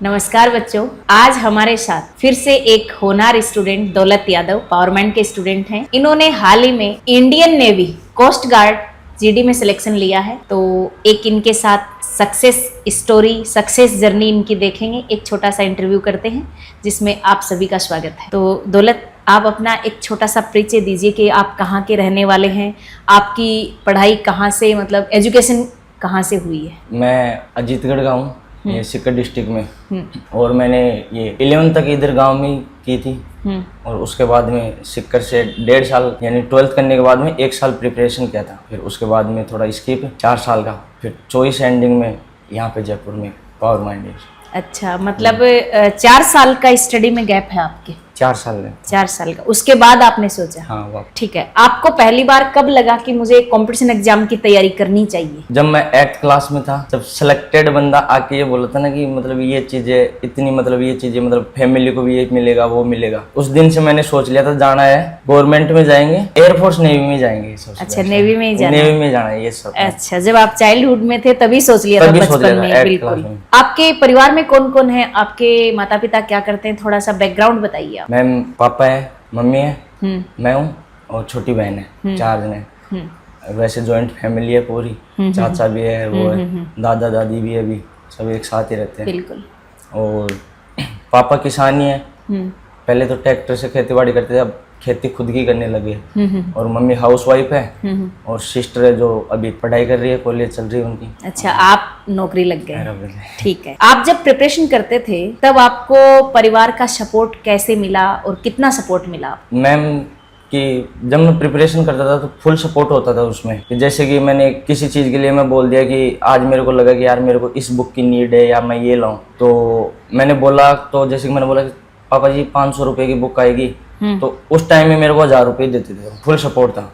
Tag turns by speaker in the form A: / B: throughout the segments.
A: नमस्कार बच्चों, आज हमारे साथ फिर से एक होनहार स्टूडेंट दौलत यादव पावरमैन के स्टूडेंट हैं। इन्होंने हाल ही में Indian Navy Coast Guard GD में सिलेक्शन लिया है। तो एक इनके साथ सक्सेस स्टोरी, सक्सेस जर्नी इनकी देखेंगे। एक छोटा सा इंटरव्यू करते हैं जिसमें आप सभी का स्वागत है। तो दौलत, आप अपना एक छोटा सा परिचय दीजिए कि आप कहाँ के रहने वाले हैं, आपकी पढ़ाई कहाँ से, मतलब एजुकेशन कहाँ से हुई है।
B: मैं अजीतगढ़ का हूँ, ये सीकर डिस्ट्रिक्ट में। और मैंने ये 11th तक इधर गांव में की थी। और उसके बाद में सीकर से 1.5 साल यानी 12th करने के बाद में 1 साल प्रिपरेशन किया था। फिर उसके बाद में थोड़ा स्किप 4 साल का, फिर 24 एंडिंग में यहाँ पे जयपुर में पावरमैन।
A: अच्छा, मतलब 4 साल का स्टडी में गैप है आपके।
B: 4 साल में
A: 4 साल का, उसके बाद आपने सोचा।
B: हाँ, वाह।
A: ठीक है, आपको पहली बार कब लगा कि मुझे कंपटीशन एग्जाम की तैयारी करनी चाहिए।
B: जब मैं 8th क्लास में था, जब सिलेक्टेड बंदा आके ये बोला था ना कि मतलब ये चीजें इतनी, मतलब ये चीजें मतलब फैमिली को भी ये मिलेगा वो मिलेगा, उस दिन से मैंने सोच लिया था जाना है गवर्नमेंट में जाएंगे, एयरफोर्स नेवी में जाएंगे।
A: अच्छा, नेवी में ही जाना है।
B: नेवी में जाना है ये सब।
A: अच्छा, जब आप चाइल्डहुड में थे तभी सोच लिया था, बचपन में। बिल्कुल। आपके परिवार में कौन कौन है, आपके माता पिता क्या करते हैं, थोड़ा सा बैकग्राउंड बताइए आप।
B: मैम, पापा है, मम्मी है, मैं हूँ और छोटी बहन है। 4 जने। वैसे जॉइंट फैमिली है पूरी, चाचा भी है, वो है, दादा दादी भी है, अभी सब एक साथ ही रहते हैं।
A: बिल्कुल।
B: और पापा किसान ही है। पहले तो ट्रैक्टर से खेती बाड़ी करते थे, अब खेती खुद की करने लगे। और मम्मी हाउसवाइफ है। और सिस्टर है जो अभी पढ़ाई कर रही है, कॉलेज चल रही है उनकी।
A: अच्छा, आप नौकरी लग गए। ठीक है। आप जब प्रिपरेशन करते थे तब आपको परिवार का सपोर्ट कैसे मिला और कितना सपोर्ट मिला।
B: मैम कि जब मैं प्रिपरेशन करता था तो फुल सपोर्ट होता था उसमें, कि जैसे कि मैंने किसी चीज़ के लिए मैं बोल दिया कि आज मेरे को लगा कि यार मेरे को इस बुक की नीड है या मैं ये लाऊं, तो मैंने बोला, तो जैसे कि मैंने बोला कि पापा जी 500 रुपये की बुक आएगी, तो उस टाइम में मेरे को 1000 रुपये देते थे। फुल सपोर्ट था।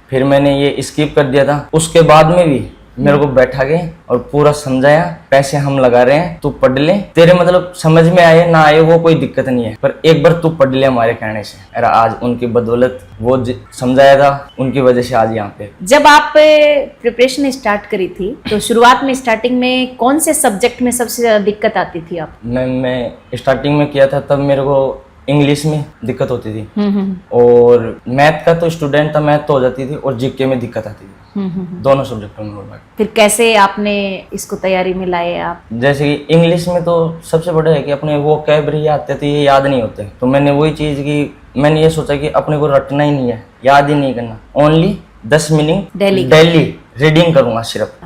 B: फिर मैंने ये स्किप कर दिया था। उसके बाद में भी मेरे को बैठा के और पूरा समझाया, पैसे हम लगा रहे हैं, तू पढ़ ले, तेरे मतलब समझ में आए ना आए वो कोई दिक्कत नहीं है, पर एक बार तू पढ़ ले हमारे कहने से। अरे आज उनकी बदौलत वो समझाया था, उनकी वजह से आज यहाँ पे।
A: जब आप प्रिपरेशन स्टार्ट करी थी तो शुरुआत में स्टार्टिंग में कौन से सब्जेक्ट में सबसे ज्यादा दिक्कत आती थी आप।
B: मैं स्टार्टिंग में किया था तब मेरे को इंग्लिश में दिक्कत होती थी। और मैथ का तो स्टूडेंट था, मैथ तो हो जाती थी, और जीके में दिक्कत आती थी। दोनों सब्जेक्टों में।
A: फिर कैसे आपने इसको तैयारी में लाए आप।
B: जैसे कि इंग्लिश में तो सबसे बड़ा है कि अपने वो वोकैबुलरी आते थे, ये याद नहीं होते, तो मैंने वही चीज की मैंने ये सोचा कि अपने को रटना ही नहीं है, याद ही नहीं करना, ओनली 10 मिनट डेली रीडिंग करूंगा सिर्फ।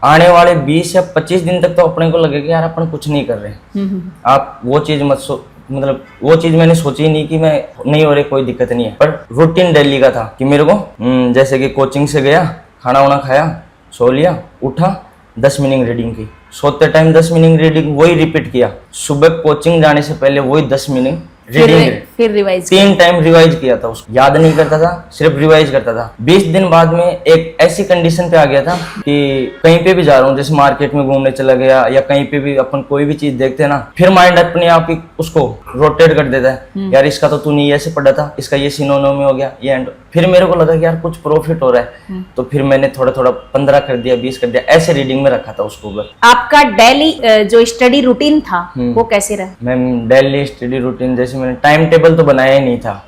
B: आने वाले 20 या 25 दिन तक तो अपने को लगेगा यार अपन कुछ नहीं कर रहे। आप वो चीज मत मतलब वो चीज मैंने सोची ही नहीं कि मैं नहीं हो रही, कोई दिक्कत नहीं है, पर रूटीन डेली का था कि मेरे को जैसे कि कोचिंग से गया, खाना वाना खाया, सो लिया, उठा, 10 मिनट रीडिंग की, सोते टाइम 10 मिनट रीडिंग, वही रिपीट किया, सुबह कोचिंग जाने से पहले वही 10 मिनट रीडिंग,
A: फिर रिवाइज
B: 3 टाइम रिवाइज किया था। उसको याद नहीं करता था, सिर्फ रिवाइज करता था। 20 दिन बाद में एक ऐसी कंडीशन पे आ गया था कि कहीं पे भी जा रहा हूँ, जैसे मार्केट में घूमने चला गया या कहीं पे भी अपन कोई भी चीज देखते हैं ना, फिर माइंड अपने आप ही उसको रोटेट कर देता है, यार इसका तो तूने ऐसे पढ़ा था, इसका ये सिनोनिम हो गया, ये एंड। फिर मेरे को लगा कि यार कुछ प्रॉफिट हो रहा है, तो फिर मैंने थोड़ा थोड़ा 15 कर दिया, 20 कर दिया, ऐसे रीडिंग में रखा था उसको।
A: आपका डेली जो स्टडी रूटीन था वो कैसे रहा।
B: मैम, डेली स्टडी रूटीन जैसे मैंने टाइम टेबल तो बनाया ही नहीं था।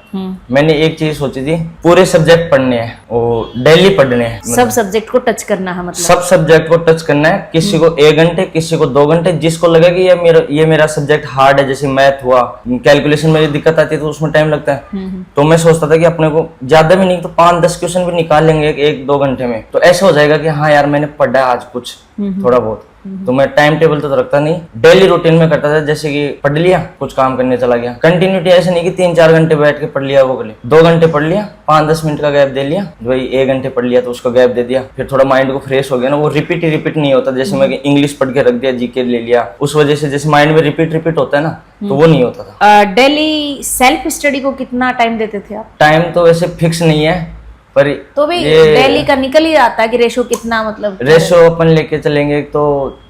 B: मैंने एक चीज सोची थी, पूरे सब्जेक्ट पढ़ने हैं और डेली पढ़ने हैं,
A: सब सब्जेक्ट को टच करना है, मतलब
B: सब सब्जेक्ट को टच करना है। किसी को 1 घंटे, किसी को 2 घंटे, जिसको लगे कि ये मेरा सब्जेक्ट हार्ड है, जैसे मैथ हुआ, कैलकुलेशन में दिक्कत आती है तो उसमें टाइम लगता है, तो मैं सोचता था कि अपने को ज्यादा भी नहीं तो 5-10 क्वेश्चन भी निकाल लेंगे 1-2 घंटे में, तो ऐसा हो जाएगा कि हाँ यार मैंने पढ़ा है आज कुछ थोड़ा बहुत। तो मैं टाइम टेबल तो रखता नहीं, डेली रूटीन में करता था। जैसे कि पढ़ लिया, कुछ काम करने चला गया, कंटिन्यूटी ऐसे नहीं कि 3-4 घंटे बैठ के पढ़ लिया, वो कर लिया, 2 घंटे पढ़ लिया, 5-10 मिनट का गैप दे लिया, भाई 1 घंटे पढ़ लिया तो उसको गैप दे दिया, फिर थोड़ा माइंड को फ्रेश हो गया ना, वो रिपीट नहीं होता। जैसे मैं इंग्लिश पढ़ के रख दिया, जीके ले लिया, उस वजह से जैसे माइंड में रिपीट होता है ना, तो वो नहीं होता था।
A: डेली सेल्फ स्टडी को कितना टाइम देते थे आप।
B: टाइम तो वैसे फिक्स नहीं है, पर
A: तो भी डेली का निकल ही आता है कि रेशो कितना, मतलब
B: रेशो अपन लेके चलेंगे तो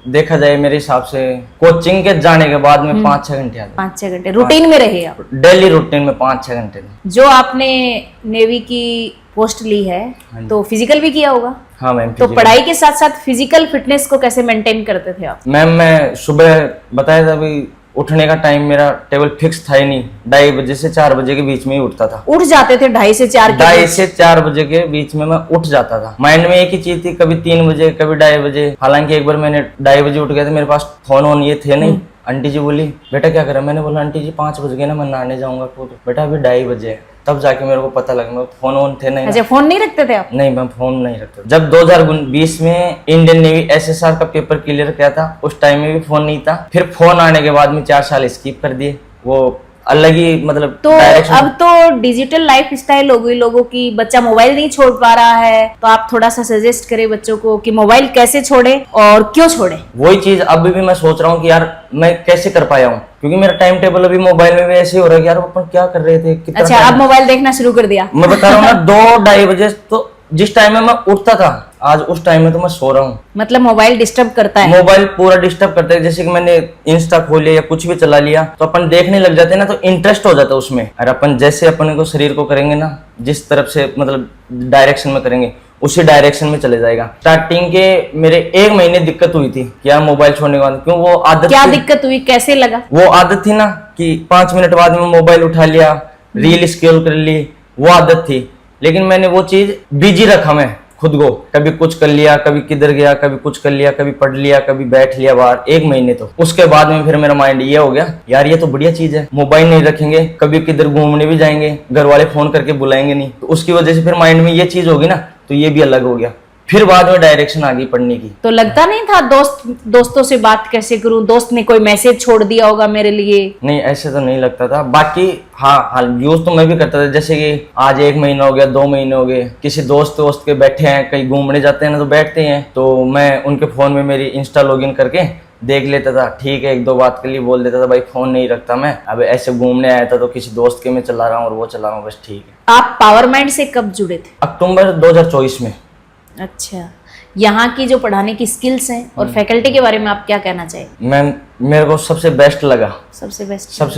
B: देखा जाए मेरे हिसाब से कोचिंग के जाने के बाद में 5-6 घंटे आते।
A: 5-6 घंटे रूटीन में रहे आप,
B: डेली रूटीन में 5-6 घंटे।
A: जो आपने नेवी की पोस्ट ली है
B: हाँ जी।
A: तो फिजिकल भी किया होगा।
B: हाँ मैम।
A: तो पढ़ाई के साथ साथ फिजिकल फिटनेस को कैसे मेंटेन करते थे आप?
B: मैम मैं सुबह बताया था अभी, उठने का टाइम मेरा टेबल फिक्स था ही नहीं, 2:30 बजे से 4 बजे के बीच में ही उठता था।
A: उठ जाते थे 2:30 से 4 के
B: 2:30 से 4 बजे के बीच में मैं उठ जाता था। माइंड में एक ही चीज थी, कभी 3 बजे कभी 2:30 बजे। हालांकि एक बार मैंने 2:30 बजे उठ गया था, मेरे पास फोन वोन ये थे नहीं। आंटी जी बोली बेटा क्या करा, मैंने बोला आंटी जी 5 बज गए ना, मैं नहाने जाऊंगा। बेटा अभी 2:30 बजे है। तब जाके मेरे को पता लगा, मैं फोन वोन थे नहीं।
A: अच्छा, फोन नहीं रखते थे आप?
B: नहीं, मैं फोन नहीं रखता। जब 2020 में इंडियन नेवी SSR का पेपर क्लियर किया था, उस टाइम में भी फोन नहीं था। फिर फोन आने के बाद में 4 साल स्किप कर दिए, वो अलग ही मतलब
A: तो
B: डायरेक्शन।
A: अब तो डिजिटल लाइफ स्टाइल हो गई लोगों की, बच्चा मोबाइल नहीं छोड़ पा रहा है, तो आप थोड़ा सा सजेस्ट करें बच्चों को कि मोबाइल कैसे छोड़े और क्यों छोड़े?
B: वही चीज अभी भी मैं सोच रहा हूँ कि यार मैं कैसे कर पाया हूँ, क्योंकि मेरा टाइम टेबल अभी मोबाइल में भी ऐसे हो रहा है कि यार अपन क्या कर रहे थे, कितना
A: अच्छा, अब मोबाइल देखना शुरू कर दिया?
B: मैं बता रहा हूँ ना, 2-2:30 बजे तो जिस टाइम में मैं उठता था, आज उस टाइम में तो मैं सो रहा हूँ।
A: मतलब मोबाइल डिस्टर्ब करता है?
B: मोबाइल पूरा डिस्टर्ब करता है। जैसे कि मैंने इंस्टा खोल लिया या कुछ भी चला लिया तो अपन देखने लग जाते हैं ना, तो इंटरेस्ट हो जाता है उसमें। और अपन जैसे अपने को शरीर को करेंगे ना, जिस तरफ से मतलब डायरेक्शन में करेंगे, उसी डायरेक्शन में चले जाएगा। स्टार्टिंग के मेरे 1 महीने दिक्कत हुई थी कि यार मोबाइल छोड़ने के बाद, क्यों वो आदत
A: क्या
B: थी।
A: दिक्कत हुई, कैसे लगा?
B: वो आदत थी ना कि 5 मिनट बाद में मोबाइल उठा लिया, रील स्क्रॉल कर ली, वो आदत थी। लेकिन मैंने वो चीज बिजी रखा मैं खुद को, कभी कुछ कर लिया, कभी किधर गया, कभी कुछ कर लिया, कभी पढ़ लिया, कभी बैठ लिया बाहर, 1 महीने। तो उसके बाद में फिर मेरा माइंड ये हो गया, यार ये तो बढ़िया चीज है, मोबाइल नहीं रखेंगे, कभी किधर घूमने भी जाएंगे, घर वाले फोन करके बुलाएंगे नहीं, तो उसकी वजह से फिर माइंड में ये चीज होगी ना, तो ये भी अलग हो गया। फिर बाद में डायरेक्शन आ गई पढ़ने की।
A: तो लगता नहीं था दोस्तों से बात कैसे करूं, दोस्त ने कोई मैसेज छोड़ दिया होगा मेरे लिए?
B: नहीं, ऐसे तो नहीं लगता था। बाकी हाँ यूज तो मैं भी करता था। जैसे कि आज 1 महीना हो गया, 2 महीने हो गए, किसी दोस्त के बैठे हैं, कहीं घूमने जाते हैं ना, तो बैठते हैं, तो मैं उनके फोन में मेरी इंस्टा लॉगिन करके देख लेता था। ठीक है, 1-2 बात के लिए बोल देता था, भाई फोन नहीं रखता मैं, अब ऐसे घूमने आया था तो किसी दोस्त के में चला रहा हूँ और वो चला रहा हूँ, बस ठीक है।
A: आप पावर माइंड से कब जुड़े थे?
B: अक्टूबर 2024 में।
A: अच्छा, यहाँ की जो पढ़ाने की स्किल्स हैं और फैकल्टी के बारे में आप क्या कहना चाहिए?
B: मैम मेरे को सबसे बेस्ट लगा,
A: सबसे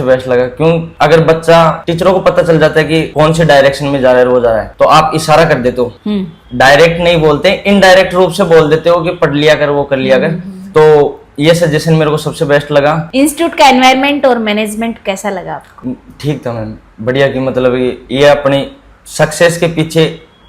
A: बेस्ट
B: लगा। क्यों? अगर बच्चा, टीचरों को पता चल जाता है कि कौन से डायरेक्शन में जा रहा है, वो जा रहा है, तो आप इशारा कर देते हो, डायरेक्ट नहीं बोलते, इनडायरेक्ट रूप से बोल देते हो कि पढ़ लिया कर, वो कर लिया कर। तो ये सजेशन मेरे को सबसे बेस्ट लगा।
A: इंस्टीट्यूट का एनवायरनमेंट और मैनेजमेंट कैसा लगा आपको?
B: ठीक था मैम, बढ़िया। की मतलब ये अपनी सक्सेस के पीछे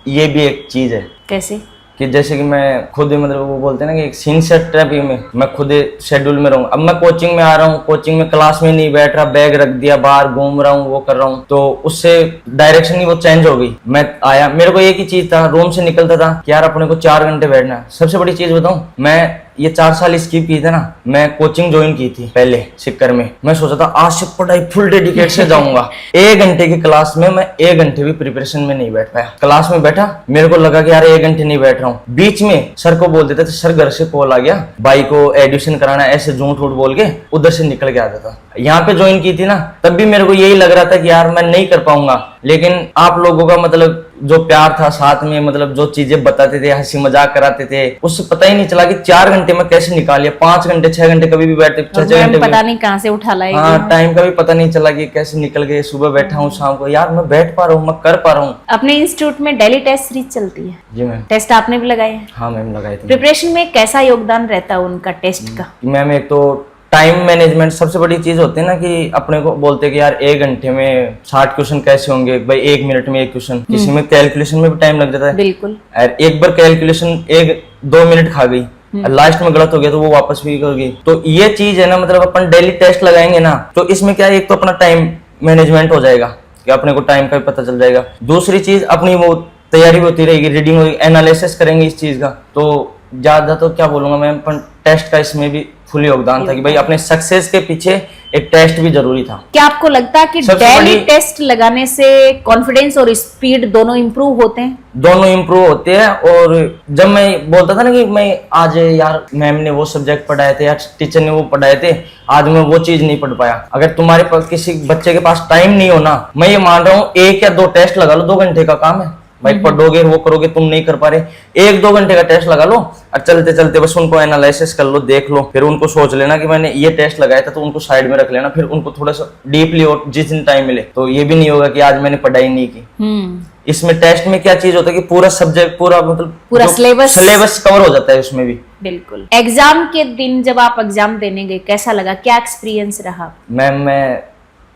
B: ये भी एक चीज है।
A: कैसे?
B: कि जैसे कि मैं खुद मतलब वो बोलते हैं ना कि एक सिंसियर ट्रैप में मैं खुद शेड्यूल में रहूँ। अब मैं कोचिंग में आ रहा हूँ, कोचिंग में क्लास में नहीं बैठ रहा, बैग रख दिया, बाहर घूम रहा हूँ, वो कर रहा हूँ, तो उससे डायरेक्शन ही वो चेंज हो गई। मैं आया, मेरे को एक ही चीज था, रूम से निकलता था कि यार अपने को 4 घंटे बैठना है। सबसे बड़ी चीज बताऊं, मैं ये 4 साल स्किप की थे ना, मैं कोचिंग ज्वाइन की थी पहले सिक्कर में। मैं सोचा था आज से पढ़ाई फुल डेडिकेट से जाऊंगा। 1 घंटे की क्लास में मैं 1 घंटे भी प्रिपरेशन में नहीं बैठ पाया। क्लास में बैठा, मेरे को लगा कि यार 1 घंटे नहीं बैठ रहा हूँ। बीच में सर को बोल देते थे, सर घर से कॉल आ गया, भाई को एडमिशन कराना, ऐसे झूठ वूठ बोल के उधर से निकल के आता था। यहाँ पे ज्वाइन की थी ना, तब भी मेरे को यही लग रहा था कि यार मैं नहीं कर पाऊंगा। लेकिन आप लोगों का मतलब जो प्यार था साथ में, मतलब जो चीजें बताते थे, हंसी मजाक कराते थे, उससे पता ही नहीं चला कि 4 घंटे में कैसे निकाल लिया। 5 घंटे 6 घंटे कभी भी बैठते, 6 घंटे
A: पता नहीं कहाँ से उठा लाएगी।
B: हाँ, टाइम का भी पता नहीं चला कि कैसे निकल गए। सुबह बैठा हूँ, शाम को यार मैं बैठ पा रहा हूँ, मैं कर पा रहा हूँ।
A: अपने इंस्टीट्यूट में डेली टेस्ट सीरीज चलती है?
B: जी मैम।
A: टेस्ट आपने भी लगाए हैं?
B: हाँ मैम, लगाए थे।
A: प्रिपरेशन में कैसा योगदान रहता है उनका टेस्ट का?
B: मैम एक तो टाइम मैनेजमेंट सबसे बड़ी चीज होती है ना, कि अपने को बोलते हैं कि यार 1 घंटे में 60 क्वेश्चन कैसे होंगे भाई, 1 मिनट में 1 क्वेश्चन। किसी में कैलकुलेशन में भी टाइम लग जाता है।
A: बिल्कुल।
B: और एक बार कैलकुलेशन 1-2 मिनट खा गई, लास्ट में गलत हो गया तो वो वापस भी कर गई। तो ये चीज है ना, मतलब अपन डेली टेस्ट लगाएंगे ना, तो इसमें क्या है, एक तो अपना टाइम मैनेजमेंट हो जाएगा कि अपने को टाइम का भी पता चल जाएगा। दूसरी चीज अपनी वो तैयारी भी होती रहेगी, रीडिंग होगी, एनालिसिस करेंगे इस चीज का। तो ज्यादा तो क्या बोलूंगा मैं, टेस्ट का इसमें भी फुल योगदान था कि भाई अपने सक्सेस के पीछे एक टेस्ट भी जरूरी था।
A: क्या आपको लगता है कि डेली टेस्ट लगाने से कॉन्फिडेंस और स्पीड दोनों इंप्रूव होते हैं?
B: दोनों इंप्रूव होते हैं। और जब मैं बोलता था ना कि मैं आज यार मैम ने वो सब्जेक्ट पढ़ाए थे, या टीचर ने वो पढ़ाए थे, आज मैं वो चीज नहीं पढ़ पाया। अगर तुम्हारे पास किसी बच्चे के पास टाइम नहीं हो ना, मैं ये मान रहा हूँ 1 या 2 टेस्ट लगा लो, 2 घंटे का काम है, भाई पढ़ोगे वो करोगे, तुम नहीं कर पा रहे, 1-2 घंटे का टेस्ट लगा लो और चलते चलते बस उनको एनालिसिस कर लो, देख लो, फिर उनको सोच लेना कि मैंने ये टेस्ट लगाया था, तो उनको साइड में रख लेना, फिर उनको थोड़ा सा डीपली और जिस दिन टाइम मिले। तो ये भी नहीं होगा कि आज मैंने पढ़ाई नहीं की। इसमें टेस्ट में क्या चीज होता है कि पूरा सब्जेक्ट पूरा सिलेबस कवर हो जाता है उसमें भी।
A: बिल्कुल। एग्जाम के दिन जब आप एग्जाम देने गए, कैसा लगा, क्या एक्सपीरियंस रहा?
B: मैम मैं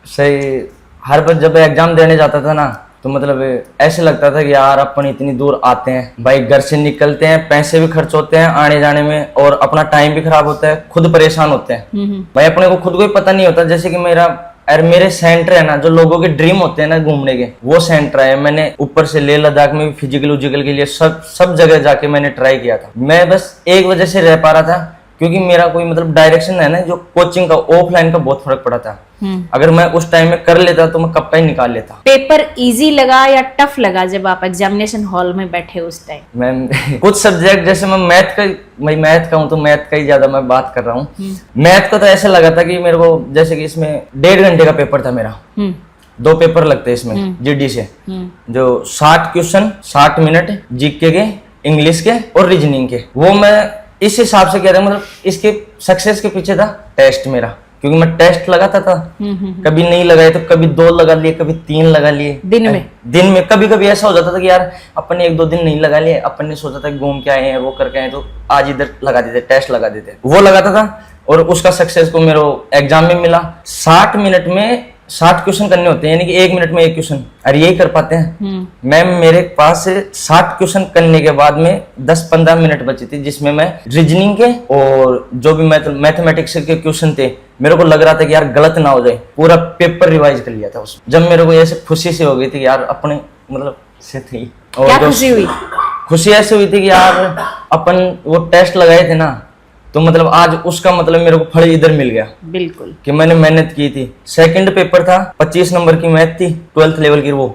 B: सही हर बार जब एग्जाम देने जाता था ना, तो मतलब ऐसे लगता था कि यार अपन इतनी दूर आते हैं, भाई घर से निकलते हैं, पैसे भी खर्च होते हैं आने जाने में, और अपना टाइम भी खराब होता है, खुद परेशान होते हैं। भाई अपने को खुद को ही पता नहीं होता, जैसे कि मेरे सेंटर है ना, जो लोगों के ड्रीम होते हैं ना घूमने के, वो सेंटर है। मैंने ऊपर से लेह लद्दाख में भी फिजिकल के लिए सब जगह जाके मैंने ट्राई किया था। मैं बस एक वजह से रह पा रहा था, क्योंकि मेरा कोई मतलब डायरेक्शन है ना, जो कोचिंग का ऑफलाइन का बहुत फर्क पड़ा था। अगर मैं उस टाइम में कर लेता तो मैं कब का ही निकाल लेता।
A: पेपर इजी लगा या टफ लगा जब आप एग्जामिनेशन हॉल में बैठे उस टाइम?
B: मैं कुछ सब्जेक्ट, जैसे मैं मैथ का हूँ तो मैथ का ही ज्यादा मैं बात कर रहा हूँ। मैथ का तो ऐसा लगा था कि मेरे को, जैसे कि इसमें 1.5 घंटे का पेपर था मेरा, 2 पेपर लगते हैं इसमें जीडी से, जो 60 क्वेश्चन 60 मिनट जीके के, इंग्लिश के और रीजनिंग के। वो मैं इस हिसाब से कह रहा हूँ, मतलब इसके सक्सेस के पीछे था टेस्ट मेरा, क्योंकि मैं टेस्ट लगाता था। कभी नहीं लगाए तो कभी 2 लगा लिए, कभी 3 लगा लिए दिन में। कभी कभी ऐसा हो जाता था कि यार अपन ने 1-2 दिन नहीं लगा लिए, अपन ने सोचा था घूम के आए हैं, वो करके आए, तो आज इधर लगा देते, टेस्ट लगा देते, वो लगाता था। और उसका सक्सेस को मेरे एग्जाम में मिला। 60 मिनट में 60 क्वेश्चन करने होते हैं, यानी कि 1 मिनट में 1 क्वेश्चन, और यही कर पाते हैं। मैम मेरे पास 60 क्वेश्चन करने के बाद में 10-15 मिनट बची थी, जिसमें मैं रीजनिंग के और जो भी मैथमेटिक्स के क्वेश्चन थे, मेरे को लग रहा था कि यार गलत ना हो जाए, पूरा पेपर रिवाइज कर लिया था उसमें। जब मेरे को ऐसे खुशी से हो गई थी कि यार अपने मतलब से थी। और
A: क्या खुशी हुई?
B: खुशी ऐसे हुई थी कि यार अपन वो टेस्ट लगाए थे ना, तो मतलब आज उसका मतलब मेरे को फल इधर मिल गया।
A: बिल्कुल, कि
B: मैंने मेहनत की थी। सेकंड पेपर था, 25 नंबर की मैथ थी, 12th लेवल की वो,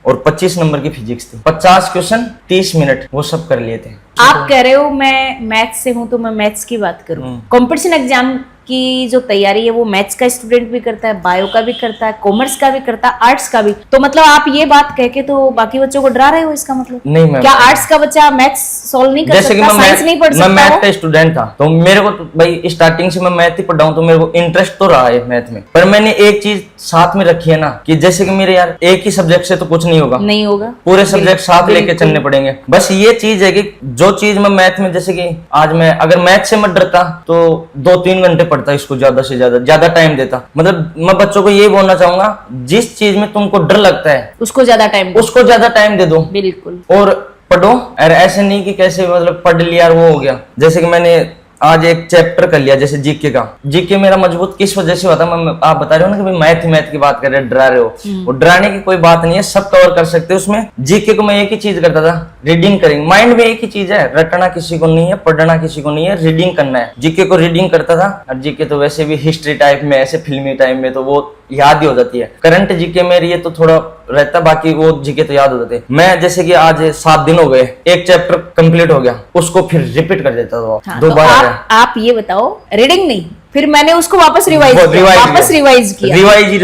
B: और 25 नंबर की फिजिक्स थी। 50 क्वेश्चन 30 मिनट, वो सब कर लिए थे।
A: आप कह रहे हो मैं मैथ्स से हूँ, तो मैं मैथ्स की बात करूँ। कंपटीशन एग्जाम की जो तैयारी है वो मैथ्स का स्टूडेंट भी करता है, बायो का भी करता है, कॉमर्स का भी करता है, आर्ट्स का भी। तो मतलब आप ये बात कह के तो बाकी बच्चों को डरा रहे हो, इसका मतलब?
B: नहीं मैम,
A: क्या आर्ट्स का बच्चा मैथ्स सॉल्व नहीं कर सकता, साइंस नहीं पढ़ सकता?
B: मैं मैथ का स्टूडेंट था, तो मेरे को तो भाई स्टार्टिंग से मैं मैथ ही पढ़ा हूँ, तो मेरे को इंटरेस्ट तो रहा है मैथ में। पर मैंने एक चीज साथ में रखी है ना, कि जैसे कि मेरे यार एक ही सब्जेक्ट से तो कुछ नहीं होगा, पूरे सब्जेक्ट साथ लेके चलने पड़ेंगे। बस ये चीज है कि जो चीज मैं मैथ में, जैसे कि आज मैं अगर मैथ से मत डरता तो 2-3 घंटे पढ़ता, इसको ज्यादा टाइम देता। मतलब मैं बच्चों को ये बोलना चाहूंगा, जिस चीज में तुमको डर लगता है उसको ज्यादा टाइम दे दो। बिल्कुल। और पढ़ो, और ऐसे नहीं कि कैसे मतलब पढ़ लिया और वो हो गया। जैसे कि मैंने आज एक चैप्टर कर लिया, जैसे जीके का। जीके मेरा मजबूत किस वजह से हुआ था, आप बता रहे हो ना कि भाई मैथ की बात कर रहे हो, डरा रहे हो। और डराने की कोई बात नहीं है, सब कवर कर सकते हो उसमें। जीके को मैं एक ही चीज करता था, रीडिंग करेंगे। माइंड में एक ही चीज है, रटना किसी को नहीं है, पढ़ना किसी को नहीं है, रीडिंग करना है। जीके को रीडिंग करता था, और जीके तो वैसे भी हिस्ट्री टाइप में, ऐसे फिल्मी टाइप में तो वो याद ही हो जाती है। करंट जीके में ये तो थोड़ा रहता, बाकी वो जीके तो याद हो जाते। मैं जैसे कि आज 7 दिन हो गए, एक चैप्टर कंप्लीट हो गया, उसको फिर रिपीट कर देता था दोबारा।
A: तो आप ये बताओ, रीडिंग नहीं, फिर मैंने उसको वापस रिवाइज किया,
B: रिवाइज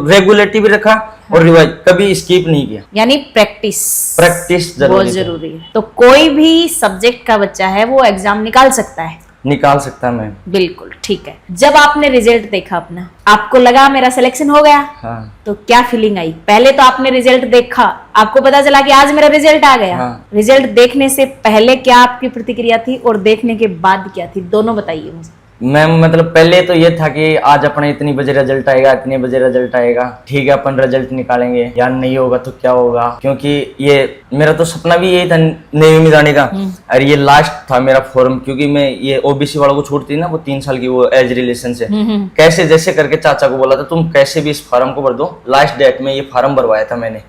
B: रेगुलरिटी भी रखा और रिवाइज, कभी स्किप नहीं किया। यानी
A: प्रैक्टिस
B: बहुत जरूरी
A: है। तो कोई भी सब्जेक्ट का बच्चा है वो एग्जाम निकाल सकता है।
B: मैं
A: बिल्कुल ठीक है। जब आपने रिजल्ट देखा अपना, आपको लगा मेरा सिलेक्शन हो गया?
B: हाँ।
A: तो क्या फीलिंग आई? पहले तो आपने रिजल्ट देखा, आपको पता चला कि आज मेरा रिजल्ट आ गया। हाँ। रिजल्ट देखने से पहले क्या आपकी प्रतिक्रिया थी और देखने के बाद क्या थी, दोनों बताइए मुझे।
B: मैम मतलब पहले तो ये था कि आज अपना इतनी बजे रिजल्ट आएगा, इतने बजे रिजल्ट आएगा, ठीक है अपन रिजल्ट निकालेंगे, यार नहीं होगा तो क्या होगा। क्योंकि ये मेरा तो सपना भी यही था नेवी में जाने का, और ये लास्ट था मेरा फॉर्म। क्योंकि मैं ये ओबीसी वालों को छूट थी ना, वो 3 साल की वो एज रिलेशन से, कैसे जैसे करके चाचा को बोला था तुम कैसे भी इस फार्म को भर दो। लास्ट डेट में ये फार्म भरवाया था मैंने,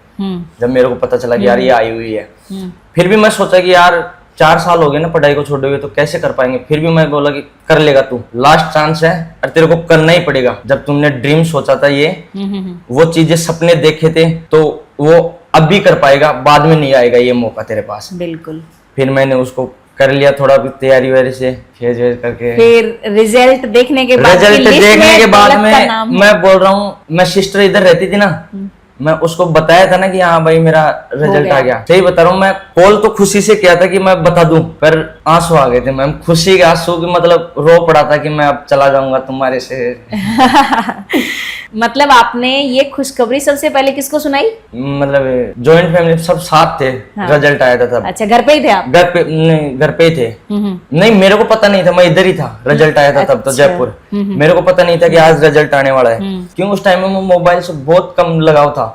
B: जब मेरे को पता चला कि यार ये आई हुई है। फिर भी मैं सोचा कि यार 4 साल हो गए ना पढ़ाई को छोड़े हुए, तो कैसे कर पाएंगे। फिर भी मैं बोला कि कर लेगा तू, लास्ट चांस है और तेरे को करना ही पड़ेगा। जब तुमने ड्रीम सोचा था, ये वो चीजें सपने देखे थे, तो वो अब भी कर पाएगा, बाद में नहीं आएगा ये मौका तेरे पास। बिल्कुल। फिर मैंने उसको कर लिया, थोड़ा भी तैयारी वैयारी से फेज करके। फिर रिजल्ट देखने के बाद में मैं बोल रहा हूँ, मैं सिस्टर इधर रहती थी ना, मैं उसको बताया था ना कि हाँ भाई मेरा रिजल्ट
A: गया।
B: आ गया। सही बता रहा हूँ, मैं कॉल तो खुशी से किया था कि मैं बता दूं, पर आंसू आ गए थे मैम, खुशी के आंसू की, मतलब रो पड़ा था कि मैं अब चला जाऊंगा तुम्हारे शहर।
A: मतलब आपने ये खुशखबरी सबसे पहले किसको सुनाई?
B: मतलब जॉइंट फैमिली सब साथ थे,
A: हाँ।
B: रिजल्ट आया था तब।
A: अच्छा, घर पे ही थे आप?
B: घर पे नहीं, घर पे ही थे। नहीं, मेरे को पता नहीं था, मैं इधर ही था, रिजल्ट आया था तब तो
A: अच्छा।
B: जयपुर। मेरे को पता नहीं था कि आज रिजल्ट आने वाला है, क्यों उस टाइम में मोबाइल से बहुत कम लगाव था।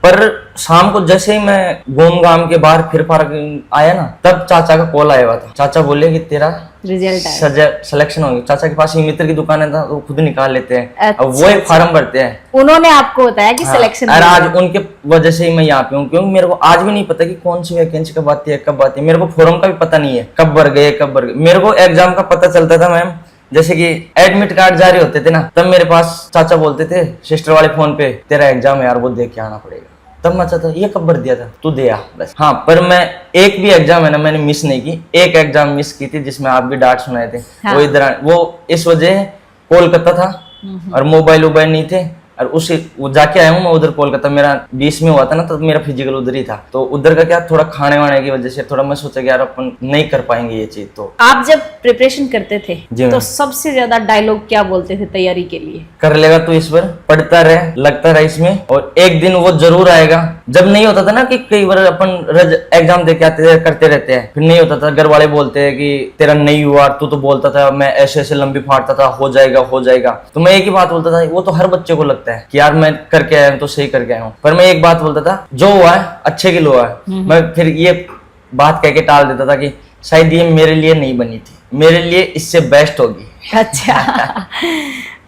B: पर शाम को जैसे ही मैं घूम घाम के बाहर फिर फार आया ना, तब चाचा का कॉल आया हुआ था। चाचा बोले कि तेरा
A: रिजल्ट आया।
B: सिलेक्शन हो गया। चाचा के पास ही मित्र की दुकान है, वो खुद निकाल लेते हैं।
A: अच्छा,
B: अब वो एक फार्म भरते हैं।
A: उन्होंने आपको बताया कि
B: हाँ,
A: सिलेक्शन
B: और आज उनके वजह से ही मैं यहाँ पे हूँ, क्योंकि मेरे को आज भी नहीं पता कि कौन सी वैकेंसी कब आती है कब आती है। मेरे को फॉर्म का भी पता नहीं है कब भर गए कब भर गए। मेरे को एग्जाम का पता चलता था मैम, जैसे कि एडमिट कार्ड जारी होते थे ना, तब मेरे पास चाचा बोलते थे सिस्टर वाले फोन पे, तेरा एग्जाम है यार, वो देख के आना पड़ेगा। तब मैं चाहता ये कब भर दिया था, तू दे आ बस। हाँ, पर मैं एक भी एग्जाम है ना मैंने मिस नहीं की। एक एग्जाम मिस की थी जिसमें आप भी डांट सुनाए थे।
A: हाँ।
B: वो इधर वो इस वजह कोलकाता था और मोबाइल वोबाइल नहीं थे, और उसी वो जाके आया हूँ मैं उधर कोलकाता। मेरा 20 में हुआ था ना, तो मेरा फिजिकल उधर ही था। तो उधर का क्या थोड़ा खाने वाने की वजह से थोड़ा मैं सोचा कि यार अपन नहीं कर पाएंगे ये चीज। तो
A: आप जब प्रिपरेशन करते थे
B: जी
A: तो
B: मैम।
A: सबसे ज्यादा डायलॉग क्या बोलते थे तैयारी के लिए?
B: कर लेगा तू इस बार, पढ़ता रहे, लगता रहे इसमें, और एक दिन वो जरूर आएगा। जब नहीं होता था ना कि कई बार अपन एग्जाम दे के आते करते रहते हैं, फिर नहीं होता था, घर वाले बोलते हैं कि तेरा नहीं हुआ, तू तो बोलता था मैं ऐसे ऐसे लंबी फाड़ता था, हो जाएगा हो जाएगा। तो मैं एक ही बात बोलता था, वो तो हर बच्चे को लगता है कि यार मैं करके आया हूं तो सही करके आया हूँ, पर मैं एक बात बोलता था, जो हुआ है अच्छे के लिए हुआ है। मैं फिर ये बात कह के टाल देता था कि शायद ये मेरे लिए नहीं बनी थी, मेरे लिए इससे बेस्ट होगी।
A: अच्छा।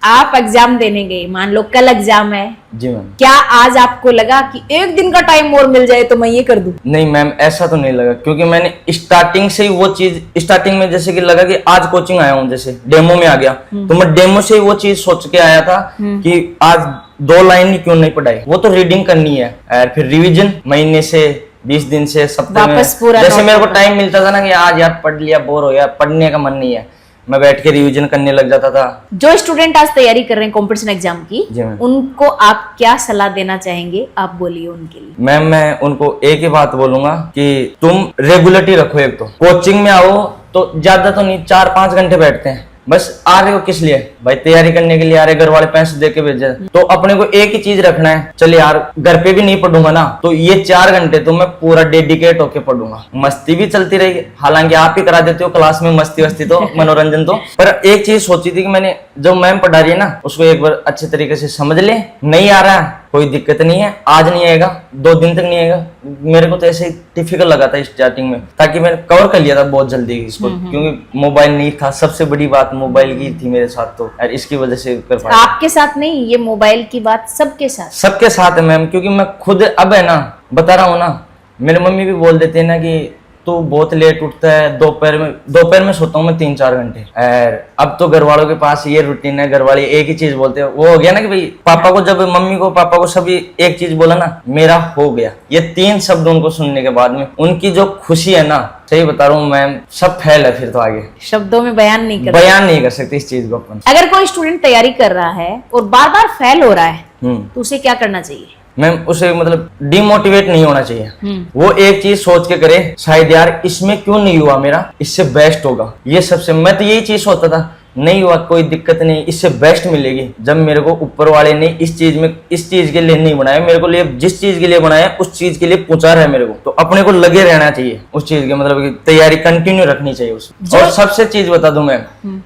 A: आप एग्जाम देने गए, मान लो कल एग्जाम है,
B: जी मैम।
A: क्या आज आपको लगा कि एक दिन का टाइम और मिल जाए तो मैं ये कर दूं?
B: नहीं मैम, ऐसा तो नहीं लगा, क्योंकि मैंने स्टार्टिंग से ही वो चीज, स्टार्टिंग में जैसे कि लगा कि आज कोचिंग आया हूँ, जैसे डेमो में आ गया, तो मैं डेमो से ही वो चीज सोच के आया था कि आज 2 लाइन ही क्यों नहीं पढ़ाई, वो तो रीडिंग करनी है, और फिर रिवीजन महीने से 20 दिन से सप्ताह में,
A: वापस पूरा
B: जैसे
A: नोट
B: मेरे को
A: करना।
B: टाइम मिलता था ना कि आज यार पढ़ लिया, बोर हो गया, पढ़ने का मन नहीं है, मैं बैठ के रिवीजन करने लग जाता था।
A: जो स्टूडेंट आज तैयारी कर रहे हैं कॉम्पिटिशन एग्जाम की,
B: जी मैम।
A: उनको आप क्या सलाह देना चाहेंगे? आप बोलिए उनके लिए।
B: मैम, मैं उनको एक ही बात बोलूंगा कि तुम रेगुलरिटी रखो। एक तो कोचिंग में आओ तो ज्यादा तो नहीं, 4-5 घंटे बैठते हैं, बस आ रहे हो किस लिए भाई, तैयारी करने के लिए आ रहे, घर वाले पैसे दे के भेजे, तो अपने को एक ही चीज रखना है, चल यार घर पे भी नहीं पढ़ूंगा ना, तो ये 4 घंटे तो मैं पूरा डेडिकेट होके पढ़ूंगा। मस्ती भी चलती रहेगी, हालांकि आप ही करा देते हो क्लास में मस्ती वस्ती तो मनोरंजन तो, पर एक चीज सोची थी कि मैंने, जो मैम पढ़ा रही है ना उसको एक बार अच्छे तरीके से समझ ले, नहीं आ रहा कोई दिक्कत नहीं है, आज नहीं आएगा, 2 दिन तक नहीं आएगा। मेरे को तो ऐसे डिफिकल्ट लगा था स्टार्टिंग में, ताकि मैंने कवर कर लिया था बहुत जल्दी इसको, क्योंकि मोबाइल नहीं था, सबसे बड़ी बात मोबाइल की थी मेरे साथ, तो और इसकी वजह से कर पाया।
A: आपके साथ नहीं, ये मोबाइल की बात सबके साथ,
B: सबके साथ है मैम, क्योंकि मैं खुद अब है ना बता रहा हूँ ना, मेरी मम्मी भी बोल देते हैं ना कि तू बहुत लेट उठता है, दोपहर में सोता हूँ मैं 3-4 घंटे। और अब तो घर वालों के पास ये रूटीन है, घर वाले एक ही चीज बोलते हैं, वो हो गया ना कि भाई पापा को, जब मम्मी को पापा को सभी एक चीज बोला ना, मेरा हो गया, ये 3 शब्द उनको सुनने के बाद में उनकी जो खुशी है ना, सही बता रहा हूँ मैम, सब फैल है फिर तो आगे
A: शब्दों में बयान नहीं कर
B: बयान नहीं कर सकते इस चीज को अपन।
A: अगर कोई स्टूडेंट तैयारी कर रहा है और बार बार फेल हो रहा है
B: हम्म।
A: तो उसे क्या करना चाहिए?
B: मैम, उसे मतलब डिमोटिवेट नहीं होना चाहिए, वो एक चीज सोच के करे, शायद यार इसमें क्यों नहीं हुआ मेरा, इससे बेस्ट होगा। ये सबसे, मैं तो यही चीज सोचता था, नहीं हुआ कोई दिक्कत नहीं, इससे बेस्ट मिलेगी। जब मेरे को ऊपर वाले ने इस चीज के लिए नहीं बनाया, मेरे को लिए जिस चीज के लिए बनाया उस चीज के लिए पहुंचा रहा है मेरे को, तो अपने को लगे रहना चाहिए उस चीज के, मतलब कि तैयारी कंटिन्यू रखनी चाहिए उसमें। और सबसे चीज बता दूं मैं,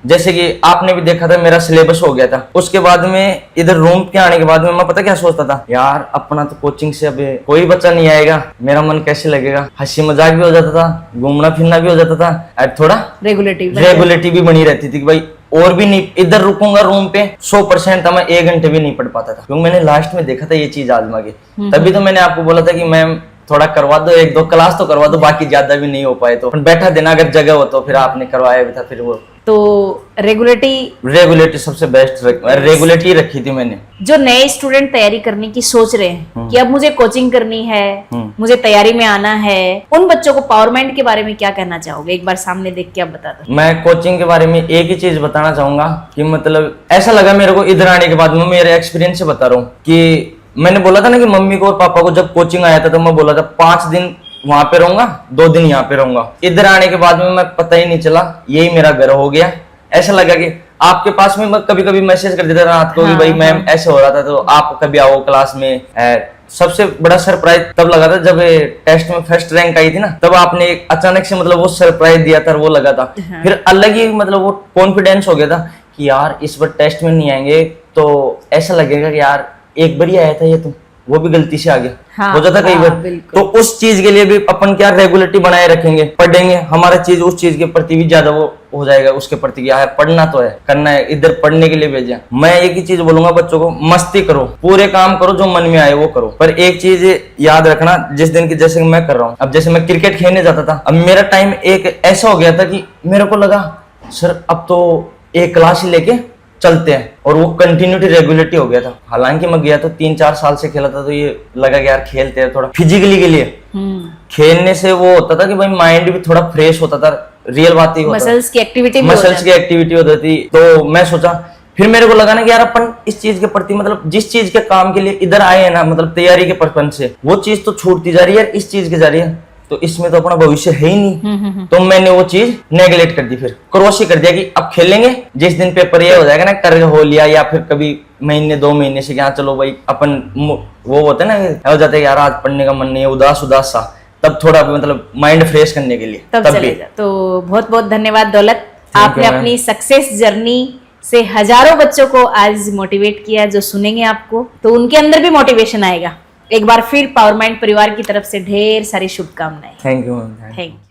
B: जैसे कि आपने भी देखा था मेरा सिलेबस हो गया था, उसके बाद में इधर रूम के आने के बाद में मैं पता क्या सोचता था, यार अपना तो कोचिंग से अब कोई बच्चा नहीं आएगा, मेरा मन कैसे लगेगा, हंसी मजाक भी हो जाता था, घूमना फिरना भी हो जाता था, और थोड़ा रेगुलेटिव भी बनी रहती थी कि भाई और भी नहीं, इधर रुकूंगा रूम पे 100% था, मैं 1 घंटे भी नहीं पढ़ पाता था, क्योंकि मैंने लास्ट में देखा था ये चीज आजमा के। तभी तो मैंने आपको बोला था कि मैम थोड़ा करवा दो, 1-2 क्लास तो करवा दो, बाकी ज्यादा भी नहीं हो पाए तो बैठा देना अगर जगह हो तो। फिर आपने करवाया भी था, फिर वो
A: तो रेगुलेटी
B: सबसे बेस्ट रेगुलेटी रखी थी मैंने।
A: जो नए स्टूडेंट तैयारी करने की सोच रहे हैं कि अब मुझे कोचिंग करनी है, मुझे तैयारी में आना है, उन बच्चों को पावरमेंट के बारे में क्या कहना चाहोगे? एक बार सामने देख के आप बता दो।
B: मैं कोचिंग के बारे में एक ही चीज बताना चाहूंगा कि मतलब ऐसा लगा मेरे को इधर आने के बाद में, मेरे एक्सपीरियंस से बता रहा हूँ कि मैंने बोला था ना कि मम्मी को और पापा को जब कोचिंग आया था तो मैं बोला था 5 दिन वहां पे रहूंगा, 2 दिन यहाँ पे रहूंगा। इधर आने के बाद में मैं पता ही नहीं चला, यही मेरा घर हो गया। ऐसा लगा कि आपके पास में मैं कभी कभी मैसेज कर देता रात को कि भाई मैम ऐसे हो रहा था तो आप कभी आओ क्लास में। सबसे बड़ा सरप्राइज तब लगा था जब टेस्ट में फर्स्ट रैंक आई थी ना, तब आपने एक अचानक से मतलब वो सरप्राइज दिया था, वो लगा था। फिर अलग ही मतलब वो कॉन्फिडेंस हो गया था कि यार इस बार टेस्ट में नहीं आएंगे तो ऐसा लगेगा कि यार एक बार ही आया था ये तो, वो भी गलती से आ गया।
A: हाँ,
B: हो जाता कई बार। तो उस चीज के लिए भी अपन क्या रेगुलरिटी बनाए रखेंगे, पढ़ेंगे, हमारा चीज उस चीज के प्रति भी ज्यादा वो हो जाएगा, उसके प्रति क्या है, पढ़ना तो है, करना है, इधर पढ़ने के लिए भेजा। मैं एक ही चीज बोलूंगा बच्चों को, मस्ती करो, पूरे काम करो, जो मन में आए वो करो, पर एक चीज याद रखना, जिस दिन की जैसे मैं कर रहा हूँ, अब जैसे मैं क्रिकेट खेलने जाता था, अब मेरा टाइम एक ऐसा हो गया था कि मेरे को लगा सर अब तो एक क्लास ही लेके चलते हैं, और वो कंटिन्यूटी रेगुलरिटी हो गया था। हालांकि मैं गया तो 3-4 साल से खेला था, तो ये लगा कि यार खेलते हैं थोड़ा फिजिकली के लिए। खेलने से वो होता था कि भाई माइंड भी थोड़ा फ्रेश होता था, रियल बात ही होता,
A: मसल्स की एक्टिविटी
B: होती थी। तो मैं सोचा, फिर मेरे को लगा ना कि यार अपन इस चीज के प्रति मतलब जिस चीज के काम के लिए इधर आए हैं ना, मतलब तैयारी के पर्पज से, वो चीज तो छूटती जा रही है, इस चीज के जा रही है, तो इसमें तो अपना भविष्य है ही नहीं। तो मैंने वो चीज नेगलेक्ट कर दी, फिर क्रॉस ही कर दिया कि अब खेलेंगे, जिस दिन पेपर ये हो जाएगा ना कर हो लिया, या फिर कभी महीने 2 महीने से क्या चलो भाई अपन वो होता है ना, हो जाता है यार आज पढ़ने का मन नहीं है, उदास उदास सा, तब थोड़ा मतलब माइंड फ्रेश करने के लिए
A: तब चलेगा। तो बहुत बहुत धन्यवाद दौलत, आपने अपनी सक्सेस जर्नी से हजारों बच्चों को आज मोटिवेट किया। जो सुनेंगे आपको तो उनके अंदर भी मोटिवेशन आएगा। एक बार फिर पावर माइंड परिवार की तरफ से ढेर सारी शुभकामनाएं।
B: Thank you.
A: Thank you.